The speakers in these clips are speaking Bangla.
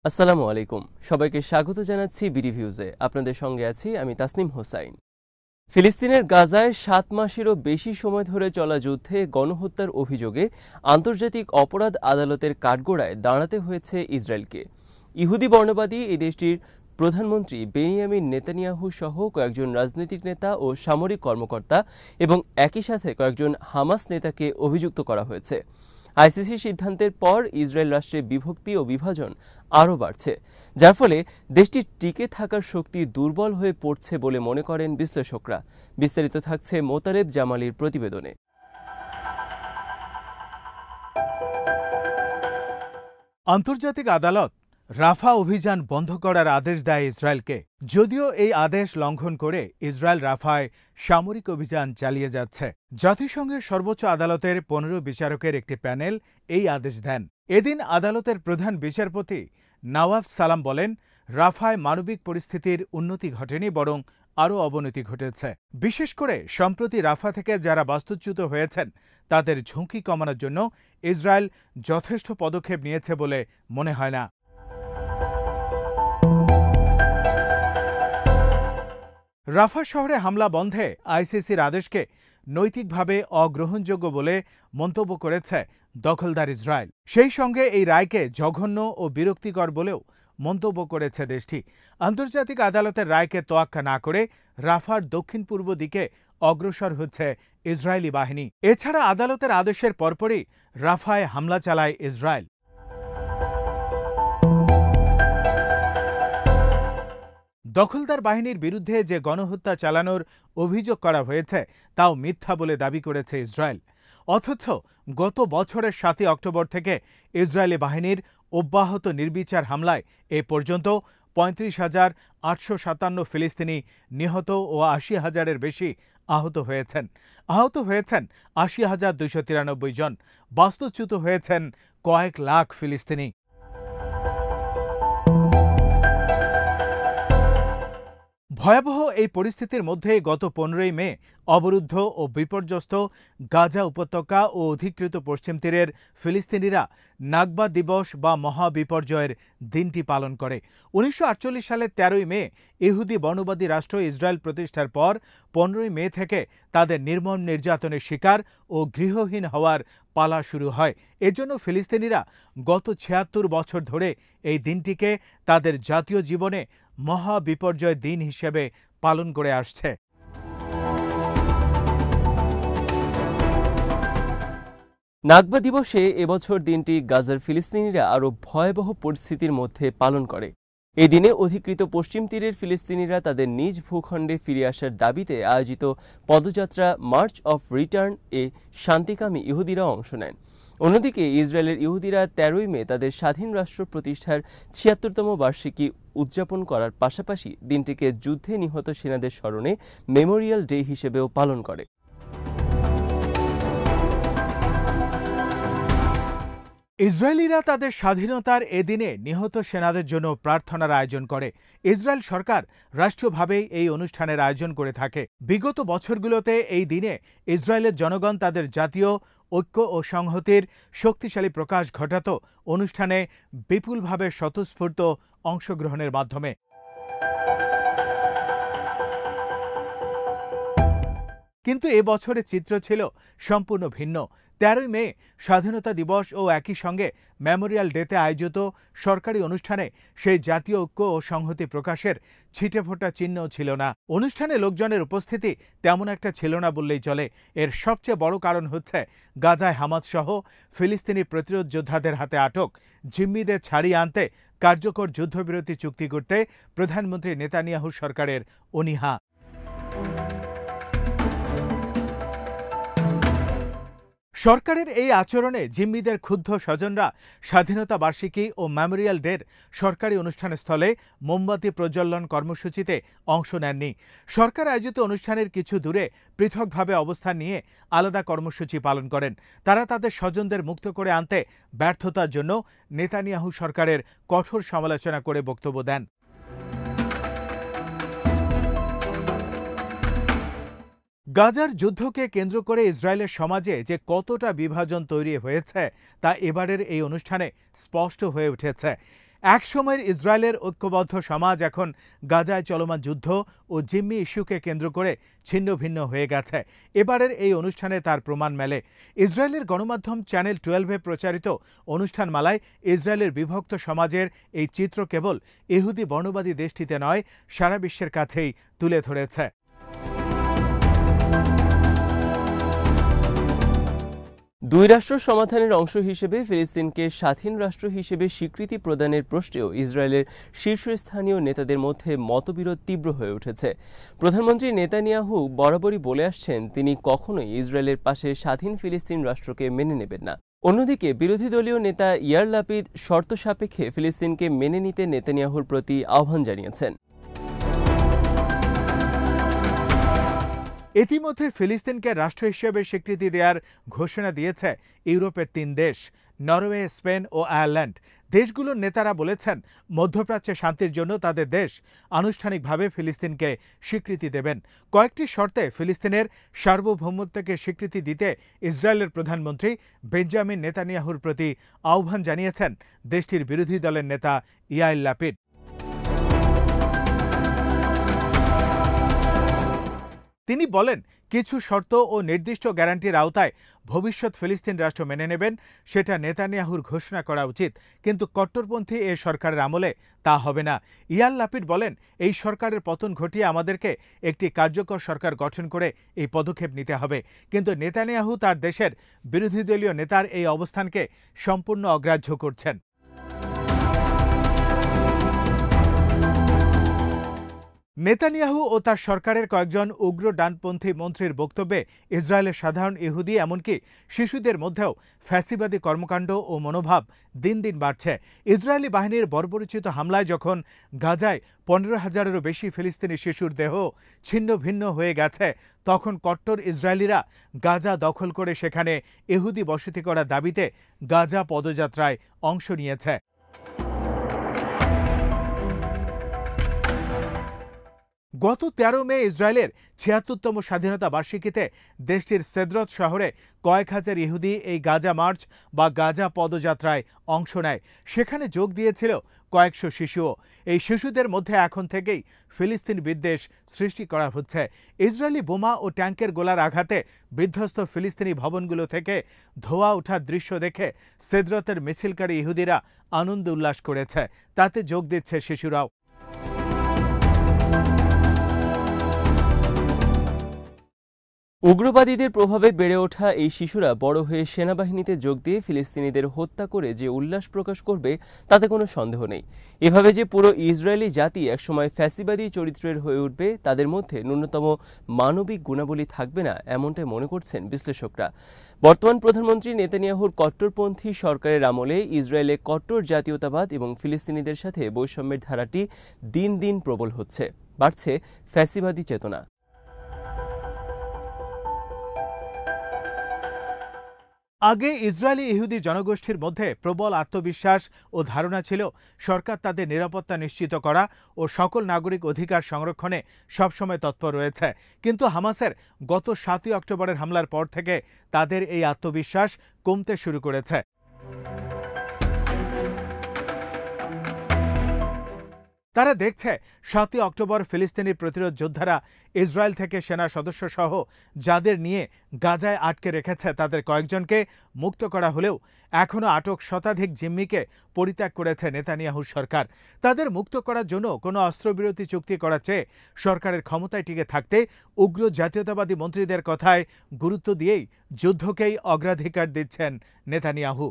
আসসালামু আলাইকুম। সবাইকে স্বাগত জানাচ্ছি বিডিভিউজে। আপনাদের সঙ্গে আছি আমি তাসনিম হোসাইন। ফিলিস্তিনের গাজায় 7 মাসেরও বেশি সময় ধরে চলা যুদ্ধে গণহত্যার অভিযোগে আন্তর্জাতিক অপরাধ আদালতের কাঠগড়ায় দাঁড়াতে হয়েছে ইসরায়েলকে। ইহুদি বর্ণবাদী এই দেশটির প্রধানমন্ত্রী বেনিয়ামিন নেতানিয়াহু সহ কয়েকজন রাজনৈতিক নেতা ও সামরিক কর্মকর্তা এবং একই সাথে কয়েকজন হামাস নেতাকে অভিযুক্ত করা হয়েছে। আইসিসির সিদ্ধান্তের পর ইসরায়েল রাষ্ট্রের বিভক্তি ও বিভাজন আরও বাড়ছে, যার ফলে দেশটির টিকে থাকার শক্তি দুর্বল হয়ে পড়ছে বলে মনে করেন বিশ্লেষকরা। বিস্তারিত থাকছে মোতালেব জামালির প্রতিবেদনে। আন্তর্জাতিক আদালত রাফা অভিযান বন্ধ করার আদেশ দেয় ইসরায়েলকে। যদিও এই আদেশ লঙ্ঘন করে ইসরায়েল রাফায় সামরিক অভিযান চালিয়ে যাচ্ছে। জাতিসংঘের সর্বোচ্চ আদালতের 15 বিচারকের একটি প্যানেল এই আদেশ দেন। এদিন আদালতের প্রধান বিচারপতি নওয়াব সালাম বলেন, রাফায় মানবিক পরিস্থিতির উন্নতি ঘটেনি, বরং আরও অবনতি ঘটেছে। বিশেষ করে সম্প্রতি রাফা থেকে যারা বাস্তুচ্যুত হয়েছেন তাদের ঝুঁকি কমানোর জন্য ইসরায়েল যথেষ্ট পদক্ষেপ নিয়েছে বলে মনে হয় না। রাফা শহরে হামলা বন্ধে আইসিসির আদেশকে নৈতিকভাবে অগ্রহণযোগ্য বলে মন্তব্য করেছে দখলদার ইসরায়েল। সেই সঙ্গে এই রায়কে জঘন্য ও বিরক্তিকর বলেও মন্তব্য করেছে দেশটি। আন্তর্জাতিক আদালতের রায়কে তোয়াক্কা না করে রাফার দক্ষিণ পূর্ব দিকে অগ্রসর হচ্ছে ইসরায়েলি বাহিনী। এছাড়া আদালতের আদেশের পরপরই রাফায় হামলা চালায় ইসরায়েল। দখলদার বাহিনীর বিরুদ্ধে যে গণহত্যা চালানোর অভিযোগ করা হয়েছে তাও মিথ্যা বলে দাবি করেছে ইসরায়েল। অথচ গত বছরের 7 অক্টোবর থেকে ইসরায়েলি বাহিনীর অব্যাহত নির্বিচার হামলায় এ পর্যন্ত 35,857 ফিলিস্তিনি নিহত ও 80,000-এর বেশি আহত হয়েছেন। 80,293 জন। বাস্তুচ্যুত হয়েছেন কয়েক লাখ ফিলিস্তিনি। ভয়াবহ এই পরিস্থিতির মধ্যে গত 15 মে অবরুদ্ধ ও বিপর্যস্ত গাজা উপত্যকা ও অধিকৃত পশ্চিম তীরের ফিলিস্তিনিরা নাকবা দিবস বা মহাবিপর্যয়ের দিনটি পালন করে। 1948 সালের 13 মে ইহুদি বর্ণবাদী রাষ্ট্র ইসরায়েল প্রতিষ্ঠার পর 15 মে থেকে তাদের নির্মম নির্যাতনের শিকার ও গৃহহীন হওয়ার পালা শুরু হয়। এজন্য ফিলিস্তিনিরা গত 76 বছর ধরে এই দিনটিকে তাদের জাতীয় জীবনে মহাবিপর্যয় দিন হিসেবে পালন করে আসছে। নাকবা দিবসে এবছর দিনটি গাজার ফিলিস্তিনিরা আরও ভয়াবহ পরিস্থিতির মধ্যে পালন করে। এই দিনে অধিকৃত পশ্চিম তীরের ফিলিস্তিনিরা তাদের নিজ ভূখণ্ডে ফিরে আসার দাবিতে আয়োজিত পদযাত্রা মার্চ অফ রিটার্ন এ শান্তিকামী ইহুদিরা অংশ নেন। অন্যদিকে ইসরায়েলের ইহুদিরা 13 মে তাদের স্বাধীন রাষ্ট্র প্রতিষ্ঠার 76তম বার্ষিকী উদযাপন করার পাশাপাশি দিনটিকে যুদ্ধে নিহত সেনাদের স্মরণে মেমোরিয়াল ডে হিসেবেও পালন করে। ইসরায়েলিরা তাদের স্বাধীনতার এদিনে নিহত সেনাদের জন্য প্রার্থনার আয়োজন করে। ইসরায়েল সরকার রাষ্ট্রীয়ভাবেই এই অনুষ্ঠানের আয়োজন করে থাকে। বিগত বছরগুলোতে এই দিনে ইসরায়েলের জনগণ তাদের জাতীয় ঐক্য ও সংহতির শক্তিশালী প্রকাশ ঘটাত অনুষ্ঠানে বিপুলভাবে স্বতঃস্ফূর্ত অংশগ্রহণের মাধ্যমে। কিন্তু এ বছরের চিত্র ছিল সম্পূর্ণ ভিন্ন। 13 মে স্বাধীনতা দিবস ও একই সঙ্গে মেমোরিয়াল ডেতে আয়োজিত সরকারি অনুষ্ঠানে সেই জাতীয় ঐক্য ও সংহতি প্রকাশের ছিটেফোঁটা চিহ্নও ছিল না। অনুষ্ঠানে লোকজনের উপস্থিতি তেমন একটা ছিল না বললেই চলে। এর সবচেয়ে বড় কারণ হচ্ছে গাজায় হামাস সহ ফিলিস্তিনি প্রতিরোধ যোদ্ধাদের হাতে আটক জিম্মিদের ছাড়িয়ে আনতে কার্যকর যুদ্ধবিরতি চুক্তি করতে প্রধানমন্ত্রী নেতানিয়াহু সরকারের অনীহা। সরকারের এই আচরণে জিম্মিদের ক্ষুব্ধ স্বজনরা স্বাধীনতা বার্ষিকী ও মেমোরিয়াল ডের সরকারি অনুষ্ঠানস্থলে মোমবাতি প্রজ্বলন কর্মসূচিতে অংশ নেননি। সরকার আয়োজিত অনুষ্ঠানের কিছু দূরে পৃথকভাবে অবস্থান নিয়ে আলাদা কর্মসূচি পালন করেন। তারা তাদের স্বজনদের মুক্ত করে আনতে ব্যর্থতার জন্য নেতানিয়াহু সরকারের কঠোর সমালোচনা করে বক্তব্য দেন। গাজার যুদ্ধকে কেন্দ্র করে ইসরায়েলের সমাজে যে কতটা বিভাজন তৈরি হয়েছে তা এবারের এই অনুষ্ঠানে স্পষ্ট হয়ে উঠেছে। এক সময়ের ইসরায়েলের ঐক্যবদ্ধ সমাজ এখন গাজায় চলমান যুদ্ধ ও জিম্মি ইস্যুকে কেন্দ্র করে ছিন্ন ভিন্ন হয়ে গেছে। এবারের এই অনুষ্ঠানে তার প্রমাণ মেলে। ইসরায়েলের গণমাধ্যম চ্যানেল 12-এ প্রচারিত অনুষ্ঠানমালায় ইসরায়েলের বিভক্ত সমাজের এই চিত্র কেবল ইহুদি বর্ণবাদী দেশটিতে নয়, সারা বিশ্বের কাছেই তুলে ধরেছে। দুই রাষ্ট্র সমাধানের অংশ হিসেবে ফিলিস্তিনকে স্বাধীন রাষ্ট্র হিসেবে স্বীকৃতি প্রদানের প্রশ্নেও ইসরায়েলের শীর্ষস্থানীয় নেতাদের মধ্যে মতবিরোধ তীব্র হয়ে উঠেছে। প্রধানমন্ত্রী নেতানিয়াহু বরাবরই বলে আসছেন তিনি কখনোই ইসরায়েলের পাশে স্বাধীন ফিলিস্তিন রাষ্ট্রকে মেনে নেবেন না। অন্যদিকে বিরোধী দলীয় নেতা ইয়ার লাপিদ শর্ত সাপেক্ষে ফিলিস্তিনকে মেনে নিতে নেতানিয়াহুর প্রতি আহ্বান জানিয়েছেন। ইতিমধ্যে ফিলিস্তিনকে রাষ্ট্র হিসেবে স্বীকৃতি দেওয়ার ঘোষণা দিয়েছে ইউরোপের 3 দেশ, নরওয়ে, স্পেন ও আয়ারল্যান্ড। দেশগুলোর নেতারা বলেছেন মধ্যপ্রাচ্যে শান্তির জন্য তাদের দেশ আনুষ্ঠানিকভাবে ফিলিস্তিনকে স্বীকৃতি দেবেন। কয়েকটি শর্তে ফিলিস্তিনের সার্বভৌমত্বকে স্বীকৃতি দিতে ইসরায়েলের প্রধানমন্ত্রী বেঞ্জামিন নেতানিয়াহুর প্রতি আহ্বান জানিয়েছেন দেশটির বিরোধী দলের নেতা ইয়াইর লাপিড। তিনি বলেন কিছু শর্ত ও নির্দিষ্ট গ্যারান্টির আওতায় ভবিষ্যৎ ফিলিস্তিন রাষ্ট্র মেনে নেবেন, সেটা নেতানিয়াহুর ঘোষণা করা উচিত, কিন্তু কট্টরপন্থী এ সরকারের আমলে তা হবে না। ইয়ার লাপিড বলেন এই সরকারের পতন ঘটিয়ে আমাদেরকে একটি কার্যকর সরকার গঠন করে এই পদক্ষেপ নিতে হবে, কিন্তু নেতানিয়াহু তার দেশের বিরোধী দলীয় নেতার এই অবস্থানকে সম্পূর্ণ অগ্রাহ্য করছেন। নেতানিয়াহু ও তার সরকারের কয়েকজন উগ্র ডানপন্থী মন্ত্রীর বক্তব্যে ইসরায়েলের সাধারণ ইহুদি এমনকি শিশুদের মধ্যেও ফ্যাসিবাদী কর্মকাণ্ড ও মনোভাব দিন দিন বাড়ছে। ইসরায়েলি বাহিনীর বর্বরোচিত হামলায় যখন গাজায় 15,000-এরও বেশি ফিলিস্তিনি শিশুর দেহ ছিন্ন ভিন্ন হয়ে গেছে, তখন কট্টর ইসরায়েলিরা গাজা দখল করে সেখানে ইহুদি বসতি করার দাবিতে গাজা পদযাত্রায় অংশ নিয়েছে। গত 13 মে ইসরায়েলের 76তম স্বাধীনতা বার্ষিকীতে দেশটির সেদরত শহরে কয়েক হাজার ইহুদি এই গাজা মার্চ বা গাজা পদযাত্রায় অংশ নেয়। সেখানে যোগ দিয়েছিল কয়েকশো শিশুও। এই শিশুদের মধ্যে এখন থেকেই ফিলিস্তিন বিদ্বেষ সৃষ্টি করা হচ্ছে। ইসরায়েলি বোমা ও ট্যাঙ্কের গোলার আঘাতে বিধ্বস্ত ফিলিস্তিনি ভবনগুলো থেকে ধোঁয়া ওঠার দৃশ্য দেখে সেদরতের মিছিলকারী ইহুদিরা আনন্দ উল্লাস করেছে, তাতে যোগ দিচ্ছে শিশুরাও। উগ্রবাদীদের প্রভাবে বেড়ে ওঠা এই শিশুরা বড় হয়ে সেনাবাহিনীতে যোগ দিয়ে ফিলিস্তিনিদের হত্যা করে যে উল্লাস প্রকাশ করবে তাতে কোনো সন্দেহ নেই। এভাবে যে পুরো ইসরায়েলি জাতি একসময় ফ্যাসিবাদী চরিত্রের হয়ে উঠবে, তাদের মধ্যে ন্যূনতম মানবিক গুণাবলী থাকবে না, এমনটাই মনে করছেন বিশ্লেষকরা। বর্তমান প্রধানমন্ত্রী নেতানিয়াহুর কট্টরপন্থী সরকারের আমলে ইসরায়েলে কট্টর জাতীয়তাবাদ এবং ফিলিস্তিনিদের সাথে বৈষম্যের ধারাটি দিন দিন প্রবল হচ্ছে, বাড়ছে ফ্যাসিবাদী চেতনা। আগে ইসরায়েলি ইহুদি জনগোষ্ঠীর মধ্যে প্রবল আত্মবিশ্বাস ও ধারণা ছিল সরকার তাদের নিরাপত্তা নিশ্চিত করা ও সকল নাগরিক অধিকার সংরক্ষণে সবসময় তৎপর রয়েছে, কিন্তু হামাসের গত 7ই অক্টোবরের হামলার পর থেকে তাদের এই আত্মবিশ্বাস কমতে শুরু করেছে। তারা দেখছে 7ই অক্টোবর ফিলিস্তিনি প্রতিরোধ যোদ্ধারা ইসরায়েল থেকে সেনা সদস্য সহ যাদের নিয়ে গাজায় আটকে রেখেছে তাদের কয়েকজনকে মুক্ত করা হলেও এখনও আটক শতাধিক জিম্মিকে পরিত্যাগ করেছে নেতানিয়াহুর সরকার। তাদের মুক্ত করার জন্য কোনো অস্ত্রবিরতি চুক্তি করা চেয়ে সরকারের ক্ষমতায় টিকে থাকতে উগ্র জাতীয়তাবাদী মন্ত্রীদের কথায় গুরুত্ব দিয়েই যুদ্ধকেই অগ্রাধিকার দিচ্ছেন নেতানিয়াহু।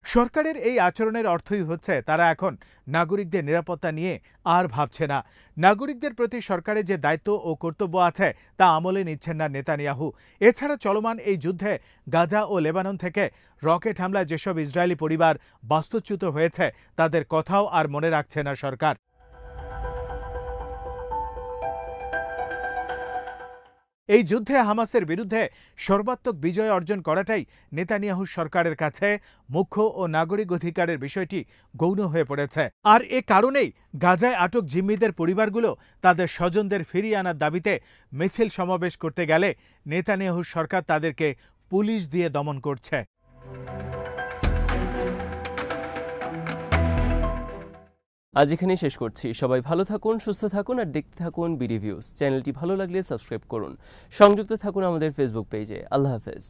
সরকারের এই আচরণের অর্থই হচ্ছে তারা এখন নাগরিকদের নিরাপত্তা নিয়ে আর ভাবছে না। নাগরিকদের প্রতি সরকারের যে দায়িত্ব ও কর্তব্য আছে তা আমলে নিচ্ছেন না নেতানিয়াহু। এছাড়া চলমান এই যুদ্ধে গাজা ও লেবানন থেকে রকেট হামলায় যেসব ইসরায়েলি পরিবার বাস্তুচ্যুত হয়েছে তাদের কথাও আর মনে রাখছে না সরকার। এই যুদ্ধে হামাসের বিরুদ্ধে সর্বাত্মক বিজয় অর্জন করাটাই নেতানিয়াহু সরকারের কাছে মুখ্য ও নাগরিক অধিকারের বিষয়টি গৌণ হয়ে পড়েছে। আর এ কারণেই গাজায় আটক জিম্মিদের পরিবারগুলো তাদের স্বজনদের ফিরিয়ে আনার দাবিতে মিছিল সমাবেশ করতে গেলে নেতানিয়াহু সরকার তাদেরকে পুলিশ দিয়ে দমন করছে। আজ এখানেই শেষ করছি। সবাই ভালো থাকুন, সুস্থ থাকুন আর দেখতে থাকুন বিডি ভিউজ। চ্যানেলটি ভালো লাগলে সাবস্ক্রাইব করুন। সংযুক্ত থাকুন আমাদের ফেসবুক পেজে। আল্লাহ হাফেজ।